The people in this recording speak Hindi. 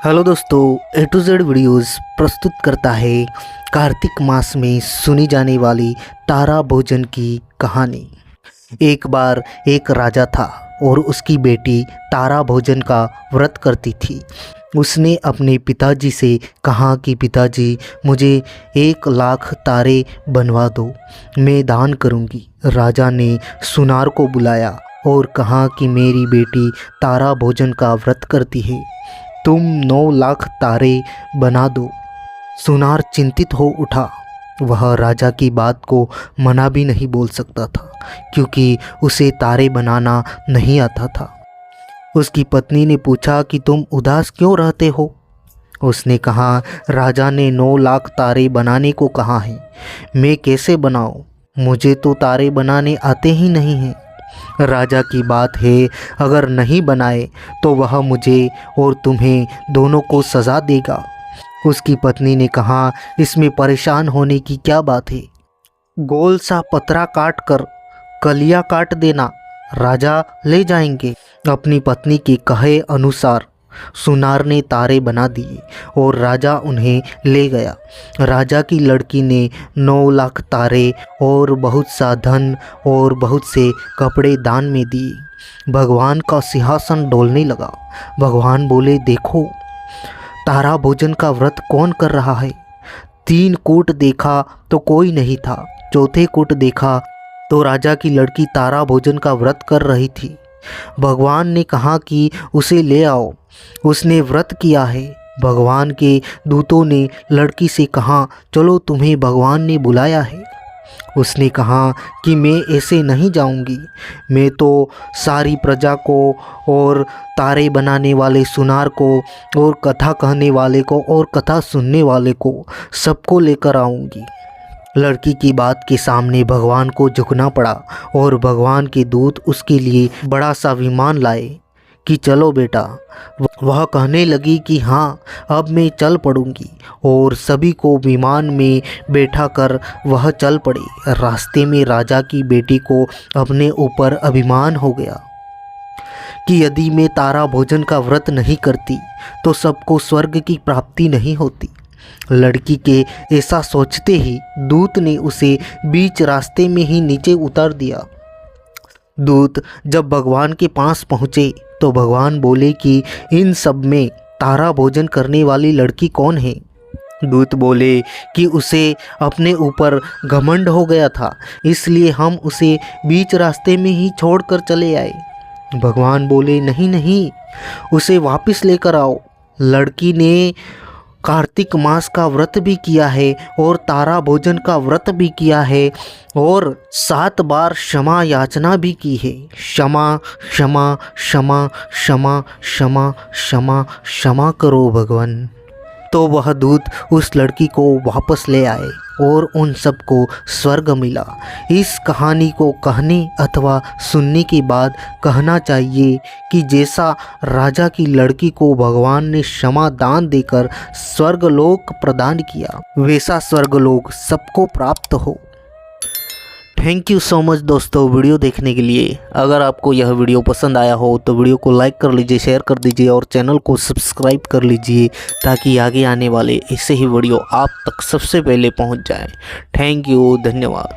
हेलो दोस्तों, ए टू जेड वीडियोस प्रस्तुत करता है कार्तिक मास में सुनी जाने वाली तारा भोजन की कहानी। एक बार एक राजा था और उसकी बेटी तारा भोजन का व्रत करती थी। उसने अपने पिताजी से कहा कि पिताजी, मुझे 1,00,000 तारे बनवा दो, मैं दान करूंगी। राजा ने सुनार को बुलाया और कहा कि मेरी बेटी तारा भोजन का व्रत करती है, तुम 9,00,000 तारे बना दो। सुनार चिंतित हो उठा। वह राजा की बात को मना भी नहीं बोल सकता था क्योंकि उसे तारे बनाना नहीं आता था। उसकी पत्नी ने पूछा कि तुम उदास क्यों रहते हो? उसने कहा, राजा ने 9,00,000 तारे बनाने को कहा है, मैं कैसे बनाऊं? मुझे तो तारे बनाने आते ही नहीं हैं। राजा की बात है, अगर नहीं बनाए तो वह मुझे और तुम्हें दोनों को सज़ा देगा। उसकी पत्नी ने कहा, इसमें परेशान होने की क्या बात है? गोल सा पतरा काट कर कलियां काट देना, राजा ले जाएंगे। अपनी पत्नी के कहे अनुसार सुनार ने तारे बना दिए और राजा उन्हें ले गया। राजा की लड़की ने 9,00,000 तारे और बहुत सा धन और बहुत से कपड़े दान में दिए। भगवान का सिंहासन डोलने लगा। भगवान बोले, देखो तारा भोजन का व्रत कौन कर रहा है। 3 कूट देखा तो कोई नहीं था। चौथे कूट देखा तो राजा की लड़की तारा भोजन का व्रत कर रही थी। भगवान ने कहा कि उसे ले आओ, उसने व्रत किया है। भगवान के दूतों ने लड़की से कहा, चलो तुम्हें भगवान ने बुलाया है। उसने कहा कि मैं ऐसे नहीं जाऊंगी, मैं तो सारी प्रजा को और तारे बनाने वाले सुनार को और कथा कहने वाले को और कथा सुनने वाले को सबको लेकर आऊंगी। लड़की की बात के सामने भगवान को झुकना पड़ा और भगवान के दूत उसके लिए बड़ा सा विमान लाए कि चलो बेटा। वह कहने लगी कि हाँ, अब मैं चल पड़ूंगी और सभी को विमान में बैठा कर वह चल पड़ी। रास्ते में राजा की बेटी को अपने ऊपर अभिमान हो गया कि यदि मैं तारा भोजन का व्रत नहीं करती तो सबको स्वर्ग की प्राप्ति नहीं होती। लड़की के ऐसा सोचते ही दूत ने उसे बीच रास्ते में ही नीचे उतार दिया। दूत जब भगवान के पास पहुँचे तो भगवान बोले कि इन सब में तारा भोजन करने वाली लड़की कौन है? दूत बोले कि उसे अपने ऊपर घमंड हो गया था, इसलिए हम उसे बीच रास्ते में ही छोड़कर चले आए। भगवान बोले, नहीं नहीं, उसे वापस लेकर आओ। लड़की ने कार्तिक मास का व्रत भी किया है और तारा भोजन का व्रत भी किया है और 7 बार क्षमा याचना भी की है। क्षमा क्षमा क्षमा क्षमा क्षमा क्षमा क्षमा करो भगवान। तो वह दूत उस लड़की को वापस ले आए और उन सबको स्वर्ग मिला। इस कहानी को कहने अथवा सुनने के बाद कहना चाहिए कि जैसा राजा की लड़की को भगवान ने क्षमा दान देकर स्वर्गलोक प्रदान किया, वैसा स्वर्गलोक सबको प्राप्त हो। थैंक यू सो मच दोस्तों वीडियो देखने के लिए। अगर आपको यह वीडियो पसंद आया हो तो वीडियो को लाइक कर लीजिए, शेयर कर दीजिए और चैनल को सब्सक्राइब कर लीजिए ताकि आगे आने वाले ऐसे ही वीडियो आप तक सबसे पहले पहुंच जाए। थैंक यू, धन्यवाद।